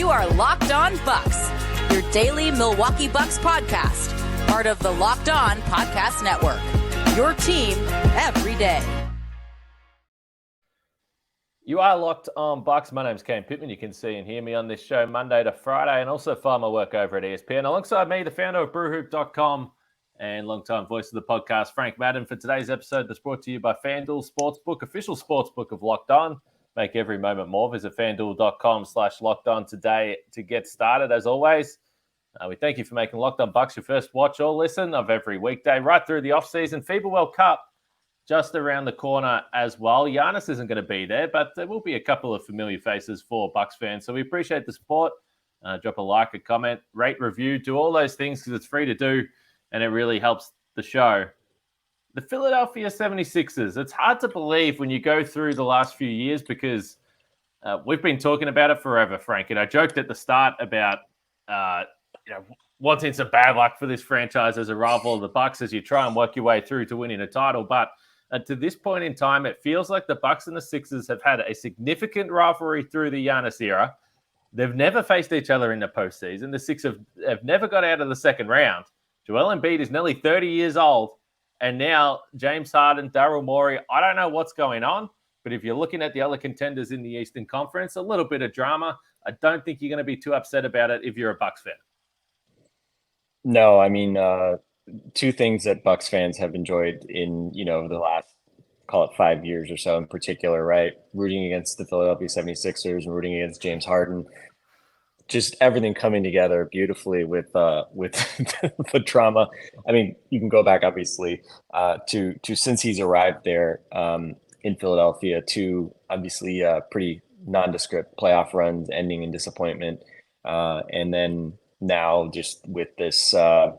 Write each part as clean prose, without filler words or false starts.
You are Locked On Bucks, your daily Milwaukee Bucks podcast, part of the Locked On Podcast Network, your team every day. You are Locked On Bucks. My name's Kane Pittman. You can see and hear me on this show Monday to Friday, and also follow my work over at ESPN. Alongside me, the founder of brewhoop.com and longtime voice of the podcast, Frank Madden. For today's episode that's brought to you by FanDuel Sportsbook, official sportsbook of Locked On. Make every moment more. Visit FanDuel.com/Locked On today to get started. As always, we thank you for making Locked On Bucks your first watch or listen of every weekday right through the offseason. FIBA World Cup just around the corner as well. Giannis isn't going to be there, but there will be a couple of familiar faces for Bucks fans. So we appreciate the support. Drop a like, a comment, rate, review, do all those things because it's free to do, and it really helps the show. The Philadelphia 76ers, it's hard to believe when you go through the last few years because we've been talking about it forever, Frank. And I joked at the start about wanting some bad luck for this franchise as a rival of the Bucks as you try and work your way through to winning a title. But to this point in time, it feels like the Bucks and the Sixers have had a significant rivalry through the Giannis era. They've never faced each other in the postseason. The Sixers have never got out of the second round. Joel Embiid is nearly 30 years old. And now James Harden, Daryl Morey, I don't know what's going on, but if you're looking at the other contenders in the Eastern Conference, a little bit of drama. I don't think you're going to be too upset about it if you're a Bucks fan. No, I mean, two things that Bucks fans have enjoyed in, the last, call it 5 years or so in particular, right? Rooting against the Philadelphia 76ers and rooting against James Harden. Just everything coming together beautifully with the drama. I mean, you can go back obviously to since he's arrived there in Philadelphia to obviously pretty nondescript playoff runs ending in disappointment, and then now just with this. I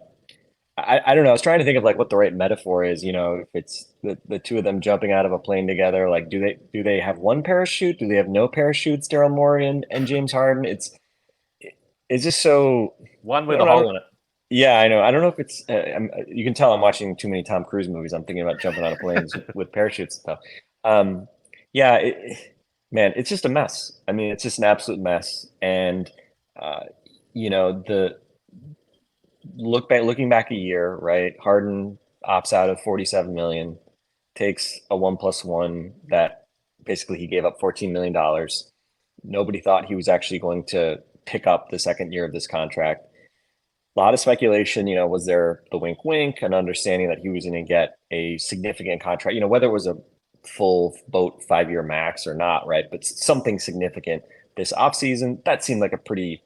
don't know. I was trying to think of like what the right metaphor is. If it's the two of them jumping out of a plane together, like do they have one parachute? Do they have no parachutes? Daryl Morey and James Harden. It's just so one with a hole in it. Yeah, I know. I don't know if it's. You can tell I'm watching too many Tom Cruise movies. I'm thinking about jumping out of planes with parachutes and stuff. Yeah, it's just a mess. I mean, it's just an absolute mess. And looking back a year, right? Harden opts out of $47 million, takes a 1+1 that basically he gave up $14 million. Nobody thought he was actually going to pick up the second year of this contract. A lot of speculation, was there the wink wink, an understanding that he was going to get a significant contract, whether it was a full boat 5-year max or not, right? But something significant this offseason. That seemed like a pretty,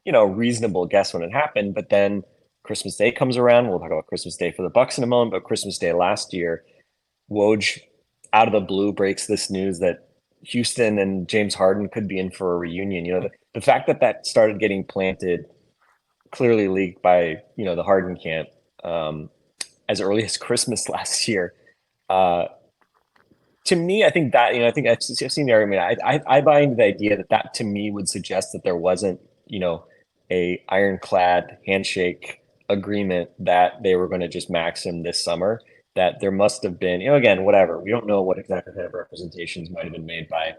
reasonable guess when it happened. But then Christmas Day comes around. We'll talk about Christmas Day for the Bucks in a moment, but Christmas Day last year, Woj out of the blue breaks this news that Houston and James Harden could be in for a reunion. The fact that started getting planted, clearly leaked by, the Harden camp as early as Christmas last year. To me, I think that, I think I've seen the argument. I buy into the idea that to me would suggest that there wasn't, a ironclad handshake agreement that they were going to just max him this summer. That there must have been, again, whatever. We don't know what exact kind of representations might have been made by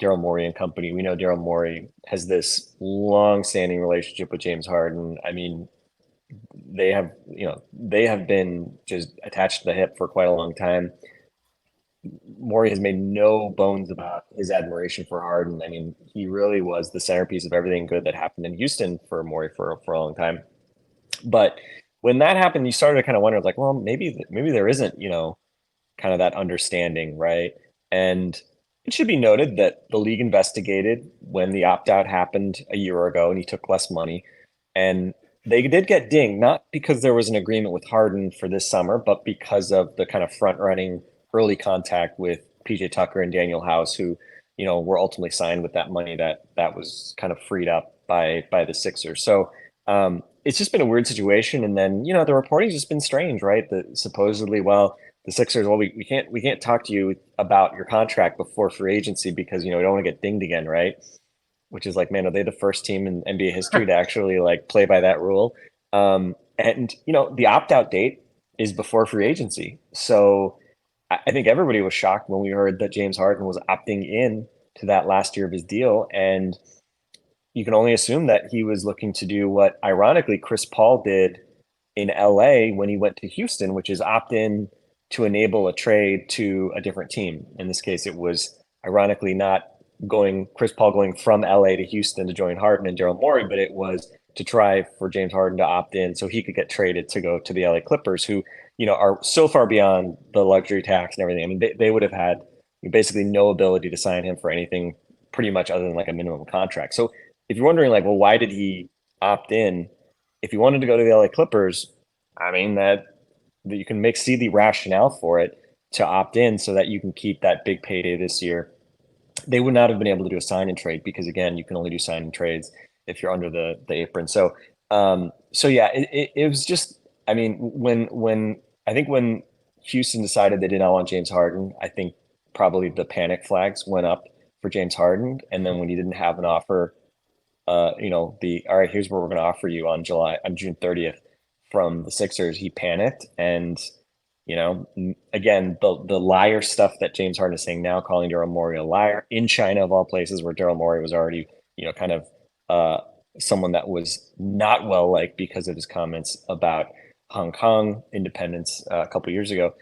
Daryl Morey and company. We know Daryl Morey has this long-standing relationship with James Harden. I mean, they have been just attached to the hip for quite a long time. Morey has made no bones about his admiration for Harden. I mean, he really was the centerpiece of everything good that happened in Houston for Morey for a long time. But when that happened, you started to kind of wonder, like, well, maybe there isn't, kind of that understanding, right? And it should be noted that the league investigated when the opt-out happened a year ago and he took less money. And they did get dinged, not because there was an agreement with Harden for this summer, but because of the kind of front-running early contact with PJ Tucker and Daniel House, who, were ultimately signed with that money that was kind of freed up by the Sixers. So it's just been a weird situation. And then, the reporting's just been strange, right? That supposedly, the Sixers, we can't talk to you about your contract before free agency because, we don't want to get dinged again, right? Which is like, man, are they the first team in NBA history to actually like play by that rule? And, the opt-out date is before free agency. So I think everybody was shocked when we heard that James Harden was opting in to that last year of his deal. And you can only assume that he was looking to do what, ironically, Chris Paul did in LA when he went to Houston, which is opt in to enable a trade to a different team. In this case, it was ironically not Chris Paul going from LA to Houston to join Harden and Daryl Morey, but it was to try for James Harden to opt in so he could get traded to go to the LA Clippers, who, are so far beyond the luxury tax and everything. I mean, they would have had basically no ability to sign him for anything pretty much other than like a minimum contract. So if you're wondering like, well, why did he opt in? If you wanted to go to the LA Clippers, I mean, that you can see the rationale for it to opt in so that you can keep that big payday this year. They would not have been able to do a sign and trade because, again, you can only do sign and trades if you're under the apron. So yeah, it was just, I mean, when Houston decided they did not want James Harden, I think probably the panic flags went up for James Harden. And then when he didn't have an offer, all right, here's what we're going to offer you on June 30th from the Sixers, he panicked. And, again, the liar stuff that James Harden is saying now, calling Daryl Morey a liar in China, of all places, where Daryl Morey was already, kind of someone that was not well liked because of his comments about Hong Kong independence a couple of years ago.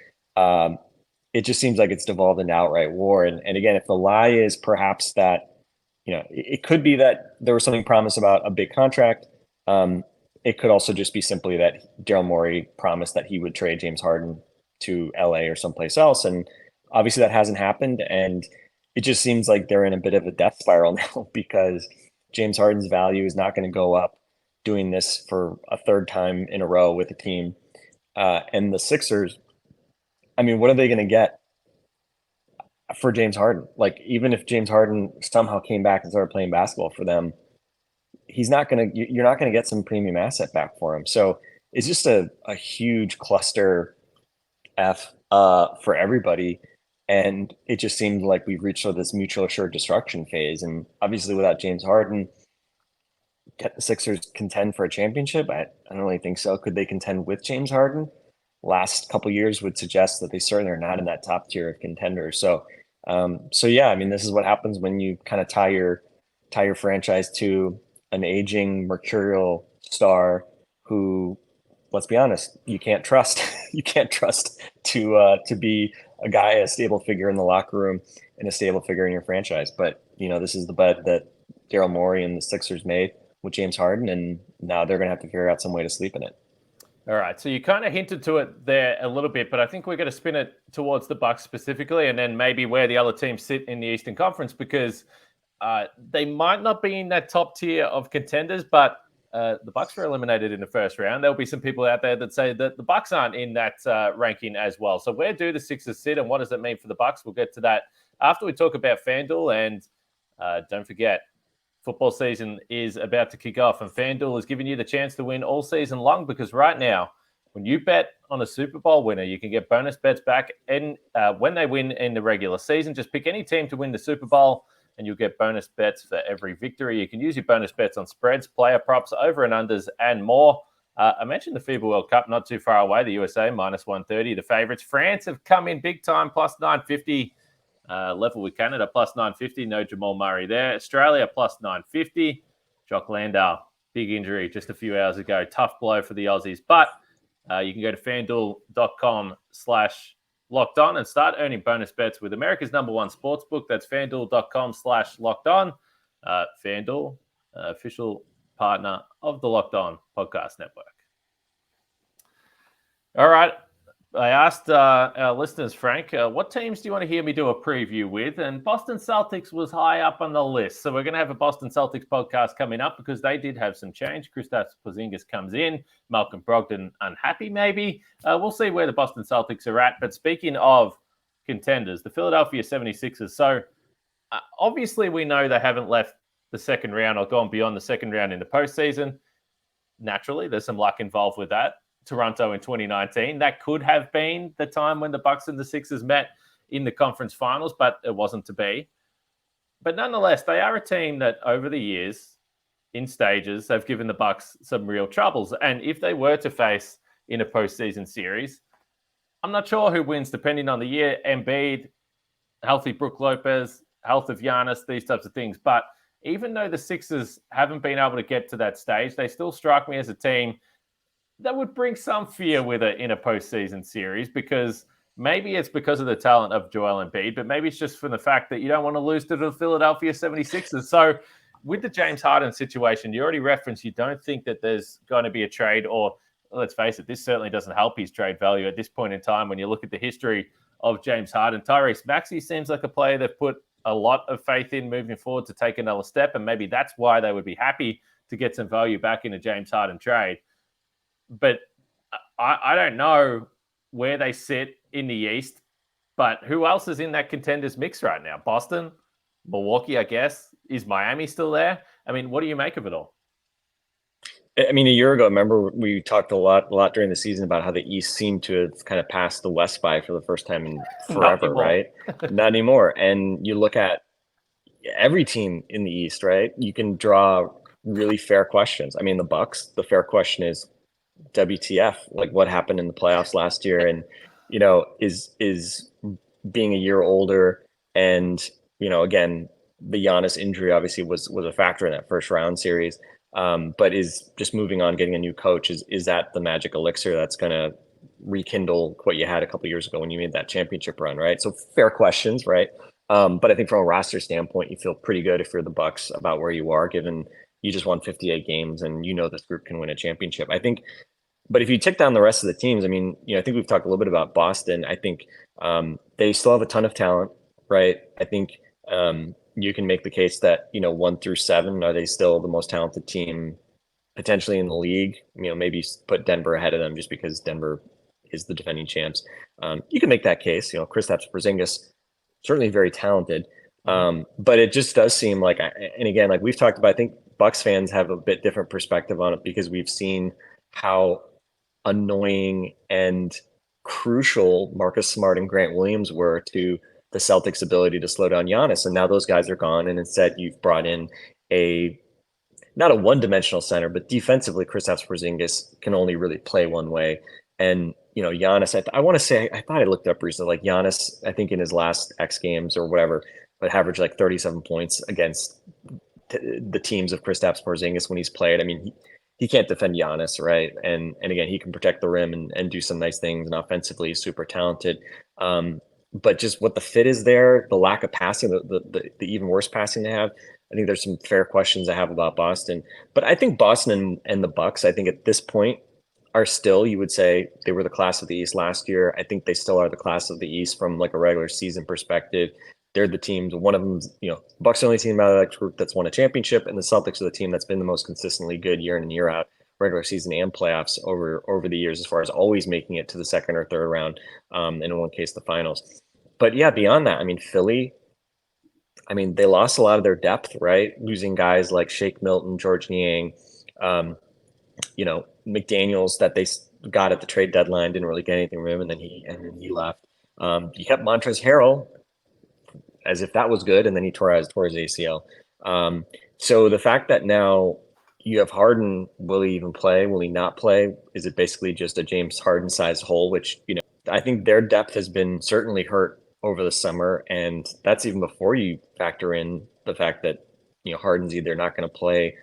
It just seems like it's devolved into outright war. And again, if the lie is perhaps that, it could be that there was something promised about a big contract. It could also just be simply that Daryl Morey promised that he would trade James Harden to LA or someplace else. And obviously that hasn't happened. And it just seems like they're in a bit of a death spiral now because James Harden's value is not going to go up doing this for a third time in a row with a team. And the Sixers, I mean, what are they going to get for James Harden? Like, even if James Harden somehow came back and started playing basketball for them, you're not going to get some premium asset back for him. So it's just a huge cluster F for everybody. And it just seems like we've reached this mutual assured destruction phase. And obviously without James Harden, can the Sixers contend for a championship? I don't really think so. Could they contend with James Harden? Last couple years would suggest that they certainly are not in that top tier of contenders. So yeah, I mean, this is what happens when you kind of tie your franchise to an aging mercurial star who, let's be honest, you can't trust. You can't trust to be a guy, a stable figure in the locker room and a stable figure in your franchise. But this is the bet that Daryl Morey and the Sixers made with James Harden, and now they're going to have to figure out some way to sleep in it. All right, so you kind of hinted to it there a little bit, but I think we're going to spin it towards the Bucks specifically, and then maybe where the other teams sit in the Eastern Conference, because they might not be in that top tier of contenders, but the Bucks were eliminated in the first round. There'll be some people out there that say that the Bucks aren't in that ranking as well. So where do the Sixers sit, and what does it mean for the Bucks? We'll get to that after we talk about FanDuel, and don't forget, football season is about to kick off, and FanDuel is giving you the chance to win all season long, because right now, when you bet on a Super Bowl winner, you can get bonus bets back when they win in the regular season. Just pick any team to win the Super Bowl, and you'll get bonus bets for every victory. You can use your bonus bets on spreads, player props, over and unders, and more. I mentioned the FIBA World Cup not too far away. The USA minus 130, the favorites. France have come in big time, plus 950. Level with Canada, plus 950. No Jamal Murray there. Australia, plus 950. Jock Landale, big injury just a few hours ago. Tough blow for the Aussies. But you can go to FanDuel.com/LockedOn and start earning bonus bets with America's #1 sportsbook. That's FanDuel.com/LockedOn. FanDuel, official partner of the Locked On Podcast Network. All right. I asked our listeners, Frank, what teams do you want to hear me do a preview with? And Boston Celtics was high up on the list. So we're going to have a Boston Celtics podcast coming up because they did have some change. Kristaps Porzingis comes in. Malcolm Brogdon unhappy, maybe. We'll see where the Boston Celtics are at. But speaking of contenders, the Philadelphia 76ers. So obviously we know they haven't left the second round or gone beyond the second round in the postseason. Naturally, there's some luck involved with that. Toronto in 2019. That could have been the time when the Bucks and the Sixers met in the conference finals, but it wasn't to be. But nonetheless, they are a team that over the years, in stages, have given the Bucks some real troubles. And if they were to face in a postseason series, I'm not sure who wins depending on the year. Embiid, healthy Brook Lopez, health of Giannis, these types of things. But even though the Sixers haven't been able to get to that stage, they still strike me as a team that would bring some fear with it in a postseason series, because maybe it's because of the talent of Joel Embiid, but maybe it's just from the fact that you don't want to lose to the Philadelphia 76ers. So with the James Harden situation, you already referenced you don't think that there's going to be a trade, or let's face it, this certainly doesn't help his trade value at this point in time when you look at the history of James Harden. Tyrese Maxey seems like a player they've put a lot of faith in moving forward to take another step, and maybe that's why they would be happy to get some value back in a James Harden trade. But I don't know where they sit in the East, but who else is in that contenders mix right now? Boston, Milwaukee, I guess. Is Miami still there? I mean, what do you make of it all? I mean, a year ago, remember we talked a lot during the season about how the East seemed to have kind of passed the West by for the first time in forever, right? Not anymore. And you look at every team in the East, right? You can draw really fair questions. I mean, the Bucks, the fair question is, WTF, like what happened in the playoffs last year, and is being a year older, and again, the Giannis injury obviously was a factor in that first round series, but is just moving on, getting a new coach, is that the magic elixir that's going to rekindle what you had a couple years ago when you made that championship run, right? So fair questions, right? But I think from a roster standpoint, you feel pretty good if you're the Bucks about where you are, given you just won 58 games and this group can win a championship. I think, but if you tick down the rest of the teams, I mean, I think we've talked a little bit about Boston. I think they still have a ton of talent, right? I think you can make the case that, 1 through 7, are they still the most talented team potentially in the league? Maybe put Denver ahead of them just because Denver is the defending champs. You can make that case. Kristaps Porzingis, certainly very talented. But it just does seem like, and again, like we've talked about, I think Bucks fans have a bit different perspective on it because we've seen how annoying and crucial Marcus Smart and Grant Williams were to the Celtics' ability to slow down Giannis. And now those guys are gone. And instead you've brought in not a one-dimensional center, but defensively, Kristaps Porzingis can only really play one way. And, Giannis, I want to say, I thought I looked up recently, like Giannis, I think in his last X Games or whatever, but averaged like 37 points against the teams of Kristaps Porzingis when he's played. I mean, he can't defend Giannis, right? And again, he can protect the rim and do some nice things, and offensively he's super talented. But just what the fit is there, the lack of passing, the even worse passing they have, I think there's some fair questions I have about Boston. But I think Boston and the Bucks, I think at this point, are still, you would say, they were the class of the East last year. I think they still are the class of the East from like a regular season perspective. They're the teams. One of them, Bucks are the only team out of that group that's won a championship, and the Celtics are the team that's been the most consistently good year in and year out, regular season and playoffs over the years, as far as always making it to the second or third round, and in one case the finals. But yeah, beyond that, I mean, Philly, I mean, they lost a lot of their depth, right? Losing guys like Shake Milton, George Niang, McDaniels that they got at the trade deadline, didn't really get anything from him, and then he left. You kept Montrezl Harrell, as if that was good, and then he tore his ACL. So the fact that now you have Harden, will he even play? Will he not play? Is it basically just a James Harden sized hole? Which, I think their depth has been certainly hurt over the summer, and that's even before you factor in the fact that Harden's either not going to play,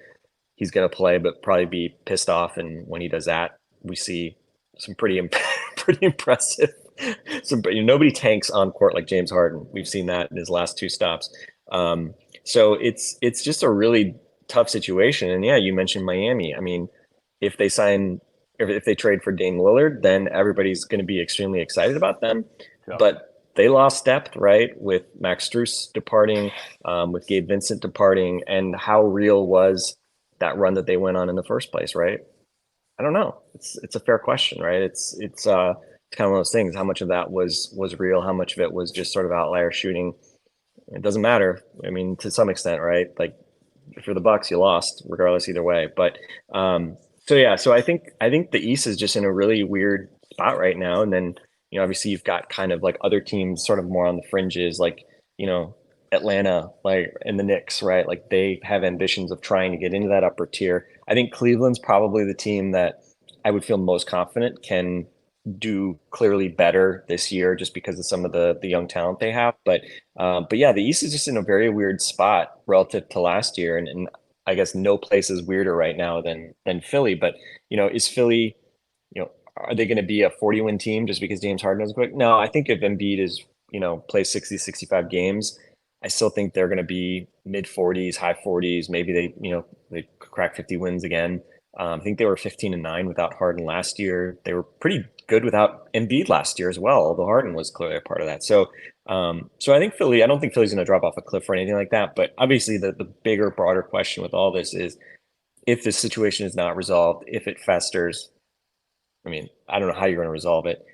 he's going to play, but probably be pissed off. And when he does that, we see some pretty impressive. Nobody tanks on court like James Harden. We've seen that in his last 2 stops. So it's just a really tough situation. And yeah, you mentioned Miami. I mean, if they trade for Dame Lillard, then everybody's going to be extremely excited about them. Yeah. But they lost depth, right? With Max Strus departing, with Gabe Vincent departing, and how real was that run that they went on in the first place, right? I don't know. It's a fair question, right? It's kind of one of those things. How much of that was real? How much of it was just sort of outlier shooting? It doesn't matter. I mean, to some extent, right? Like if you're the Bucks, you lost regardless either way. But so I think the East is just in a really weird spot right now. And then obviously you've got kind of like other teams sort of more on the fringes, like Atlanta, like, and the Knicks, right? Like they have ambitions of trying to get into that upper tier. I think Cleveland's probably the team that I would feel most confident can do clearly better this year just because of some of the young talent they have. But yeah, the East is just in a very weird spot relative to last year, and I guess no place is weirder right now than Philly. But is Philly, are they going to be a 40-win team just because James Harden is quick? No, I think if Embiid is plays 60, 65 games, I still think they're going to be mid 40s, high 40s. Maybe they crack 50 wins again. I think they were 15-9 without Harden last year. They were pretty good without Embiid last year as well, although Harden was clearly a part of that. So I think I don't think Philly's going to drop off a cliff or anything like that. But obviously the bigger, broader question with all this is if this situation is not resolved, if it festers, I mean, I don't know how you're going to resolve it.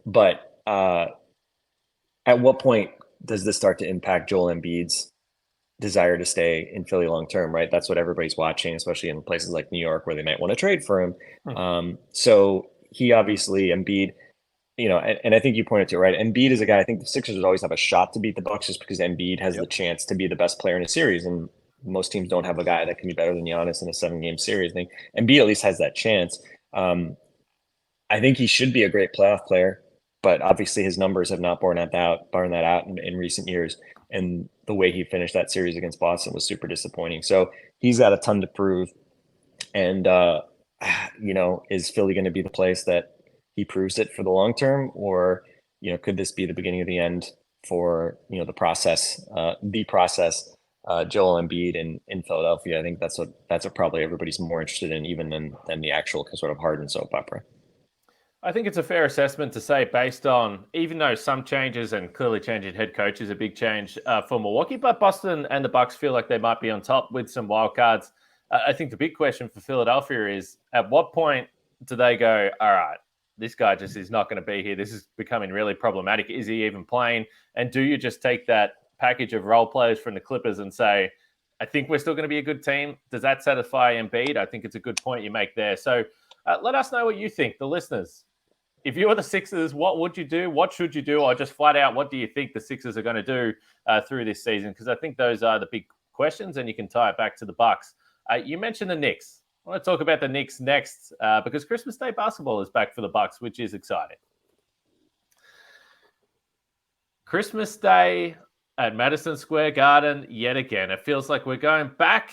But at what point does this start to impact Joel Embiid's desire to stay in Philly long term, right? That's what everybody's watching, especially in places like New York where they might want to trade for him. So he obviously, Embiid, and I think you pointed to it, right? Embiid is a guy, I think the Sixers would always have a shot to beat the Bucks just because Embiid has the chance to be the best player in a series. And most teams don't have a guy that can be better than Giannis in a 7-game series. I think Embiid at least has that chance. I think he should be a great playoff player, but obviously his numbers have not borne that out in recent years. And the way he finished that series against Boston was super disappointing. So he's got a ton to prove. And, is Philly going to be the place that he proves it for the long term? Or, could this be the beginning of the end for, the process, Joel Embiid in Philadelphia? I think that's what probably everybody's more interested in even than the actual sort of Harden soap opera. I think it's a fair assessment to say based on, even though some changes and clearly changing head coach is a big change for Milwaukee, but Boston and the Bucks feel like they might be on top with some wild cards. I think the big question for Philadelphia is at what point do they go, all right, this guy just is not going to be here. This is becoming really problematic. Is he even playing? And do you just take that package of role players from the Clippers and say, I think we're still going to be a good team? Does that satisfy Embiid? I think it's a good point you make there. So let us know what you think, the listeners. If you were the Sixers, what would you do? What should you do? Or just flat out, what do you think the Sixers are going to do through this season? Because I think those are the big questions, and you can tie it back to the Bucks. You mentioned the Knicks. I want to talk about the Knicks next because Christmas Day basketball is back for the Bucks, which is exciting. Christmas Day at Madison Square Garden yet again. It feels like we're going back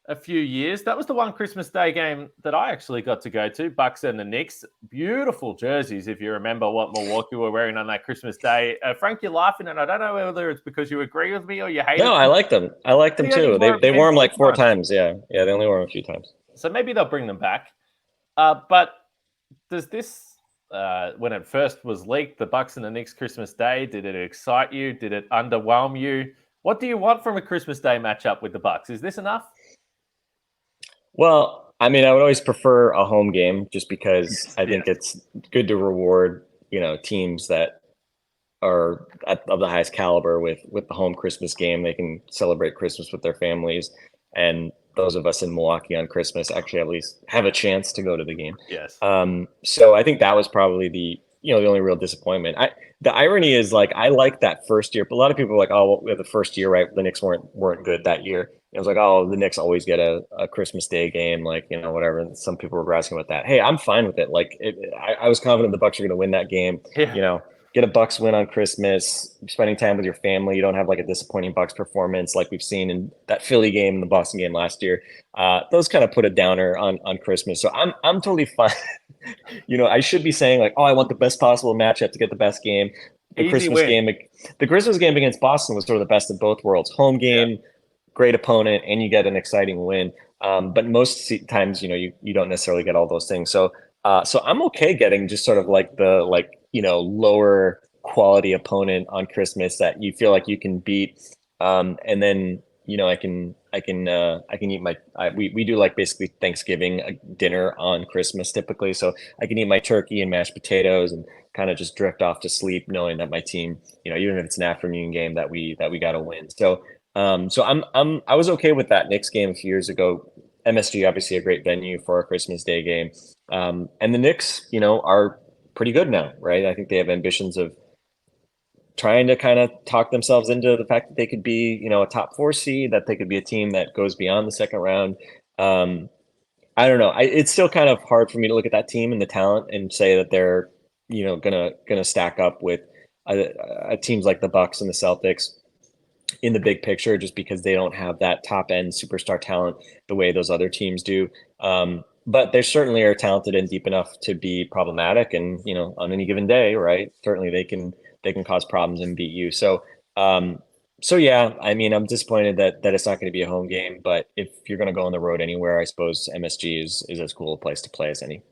a few years. That was the one Christmas Day game that I actually got to go to, Bucks and the Knicks. Beautiful jerseys, if you remember what Milwaukee were wearing on that Christmas Day. Frank, you're laughing, and I don't know whether it's because you agree with me or you hate it. No, I like them. I like them too. They wore them like 4 times. Yeah, they only wore them a few times. So maybe they'll bring them back. But does this, when it first was leaked, the Bucks and the Knicks Christmas Day, did it excite you? Did it underwhelm you? What do you want from a Christmas Day matchup with the Bucks? Is this enough? Well, I mean, I would always prefer a home game just because I think it's good to reward, teams that are of the highest caliber with the home Christmas game. They can celebrate Christmas with their families. And those of us in Milwaukee on Christmas actually at least have a chance to go to the game. Yes. So I think that was probably the only real disappointment. The irony is I like that first year, but a lot of people are like, oh, well, we had the first year, right? The Knicks weren't good that year. It was like, oh, the Knicks always get a Christmas Day game, whatever. And some people were asking about that. Hey, I'm fine with it. I was confident the Bucks are going to win that game. Yeah. Get a Bucks win on Christmas, spending time with your family. You don't have a disappointing Bucks performance like we've seen in that Philly game and the Boston game last year. Those kind of put a downer on Christmas. So I'm totally fine. I should be saying I want the best possible matchup to get the best game. The Christmas game against Boston was sort of the best of both worlds. Home game, great opponent, and you get an exciting win. But most times, you don't necessarily get all those things. So I'm okay getting just sort of lower quality opponent on Christmas that you feel like you can beat. And then, I can eat we do basically Thanksgiving dinner on Christmas typically. So I can eat my turkey and mashed potatoes and kind of just drift off to sleep knowing that my team, even if it's an afternoon game that we got to win. So I was okay with that Knicks game a few years ago. MSG, obviously a great venue for a Christmas Day game. And the Knicks, are pretty good now, right? I think they have ambitions of trying to kind of talk themselves into the fact that they could be, a top 4 seed, that they could be a team that goes beyond the second round. I don't know. It's still kind of hard for me to look at that team and the talent and say that they're gonna stack up with teams like the Bucks and the Celtics in the big picture, just because they don't have that top end superstar talent the way those other teams do. But they certainly are talented and deep enough to be problematic. And on any given day, right? Certainly they can cause problems and beat you. So yeah, I mean, I'm disappointed that it's not going to be a home game. But if you're going to go on the road anywhere, I suppose MSG is as cool a place to play as any.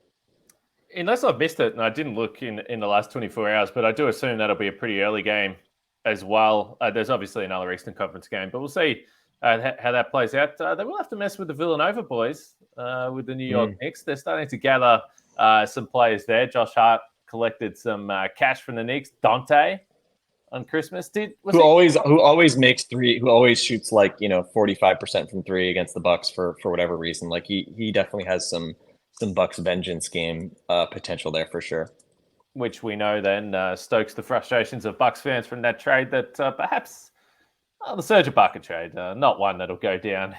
Unless I've missed it, and I didn't look in the last 24 hours, but I do assume that'll be a pretty early game as well. There's obviously another Eastern Conference game, but we'll see how that plays out. They will have to mess with the Villanova boys, with the New York Knicks. They're starting to gather some players there. Josh Hart collected some cash from the Knicks. Dante on Christmas who always makes three, who always shoots like 45% from three against the Bucks for whatever reason. Like he definitely has some Bucks vengeance game potential there for sure. Which we know then stokes the frustrations of Bucks fans from that trade that perhaps the Serge Ibaka trade, not one that'll go down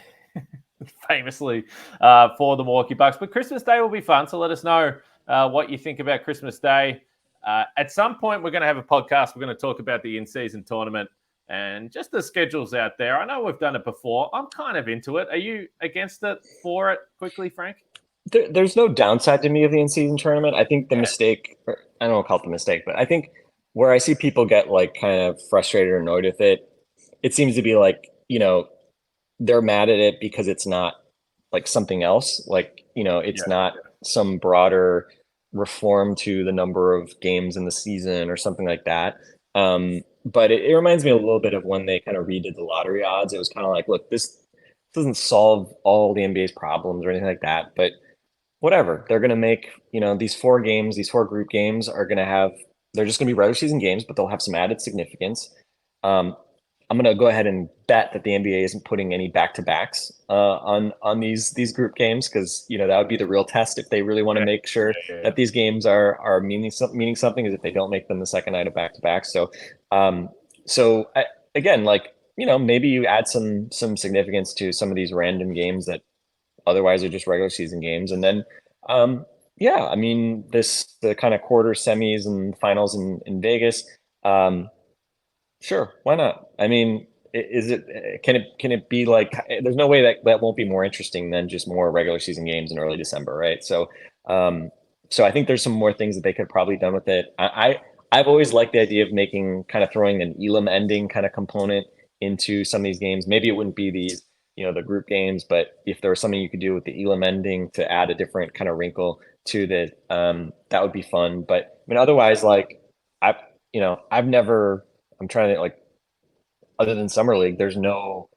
famously for the Milwaukee Bucks. But Christmas Day will be fun, so let us know what you think about Christmas Day. At some point, we're going to have a podcast. We're going to talk about the in-season tournament and just the schedules out there. I know we've done it before. I'm kind of into it. Are you against it, for it, quickly, Frank? There's no downside to me of the in-season tournament. I think the mistake, I don't want to call it the mistake, but I think where I see people get like kind of frustrated or annoyed with it, it seems to be like, they're mad at it because it's not like something else. Like, it's not some broader reform to the number of games in the season or something like that. But it reminds me a little bit of when they kind of redid the lottery odds. It was kind of like, look, this doesn't solve all the NBA's problems or anything like that, but whatever. They're going to make, these four group games they're just going to be regular season games, but they'll have some added significance. I'm going to go ahead and bet that the NBA isn't putting any back-to-backs on these group games, because that would be the real test if they really want to make sure that these games are meaning something, is if they don't make them the second night of back-to-back. So again, like, maybe you add some significance to some of these random games that otherwise are just regular season games. And then, I mean, the kind of quarter, semis, and finals in Vegas. Sure, why not? I mean, can it be like? There's no way that won't be more interesting than just more regular season games in early December, right? So I think there's some more things that they could probably done with it. I've always liked the idea of throwing an Elam ending kind of component into some of these games. Maybe it wouldn't be these, the group games, but if there was something you could do with the Elam ending to add a different kind of wrinkle to that, that would be fun. But I mean, otherwise, like I'm trying to, like, other than Summer League, there's no,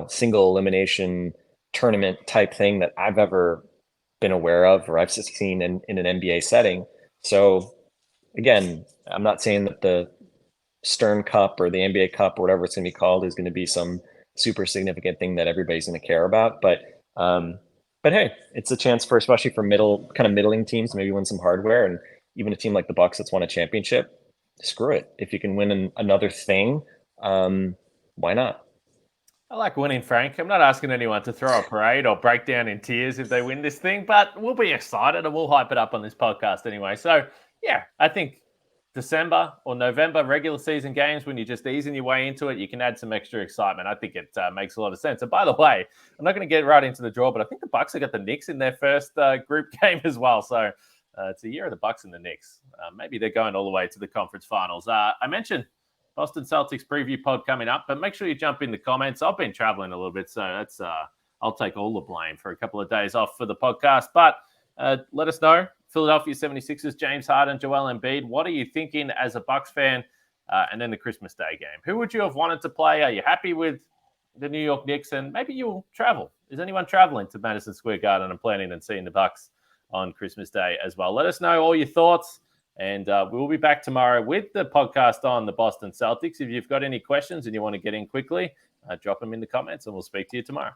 single elimination tournament type thing that I've ever been aware of or I've seen in an NBA setting. So again, I'm not saying that the Stern Cup or the NBA Cup or whatever it's going to be called is going to be some super significant thing that everybody's going to care about. But hey, it's a chance for, especially for middling teams, to maybe win some hardware. And even a team like the Bucks that's won a championship, screw it. If you can win another thing, why not? I like winning, Frank. I'm not asking anyone to throw a parade or break down in tears if they win this thing, but we'll be excited and we'll hype it up on this podcast anyway. So, yeah, I think December or November regular season games, when you're just easing your way into it, you can add some extra excitement. I think it makes a lot of sense. And by the way, I'm not going to get right into the draw, but I think the Bucks have got the Knicks in their first group game as well. So it's a year of the Bucks and the Knicks. Maybe they're going all the way to the conference finals. I mentioned Boston Celtics preview pod coming up, but make sure you jump in the comments. I've been traveling a little bit, so that's I'll take all the blame for a couple of days off for the podcast. But let us know. Philadelphia 76ers, James Harden, Joel Embiid. What are you thinking as a Bucks fan? And then the Christmas Day game. Who would you have wanted to play? Are you happy with the New York Knicks? And maybe you'll travel. Is anyone traveling to Madison Square Garden and planning and seeing the Bucks on Christmas Day as well? Let us know all your thoughts. And we'll be back tomorrow with the podcast on the Boston Celtics. If you've got any questions and you want to get in quickly, drop them in the comments and we'll speak to you tomorrow.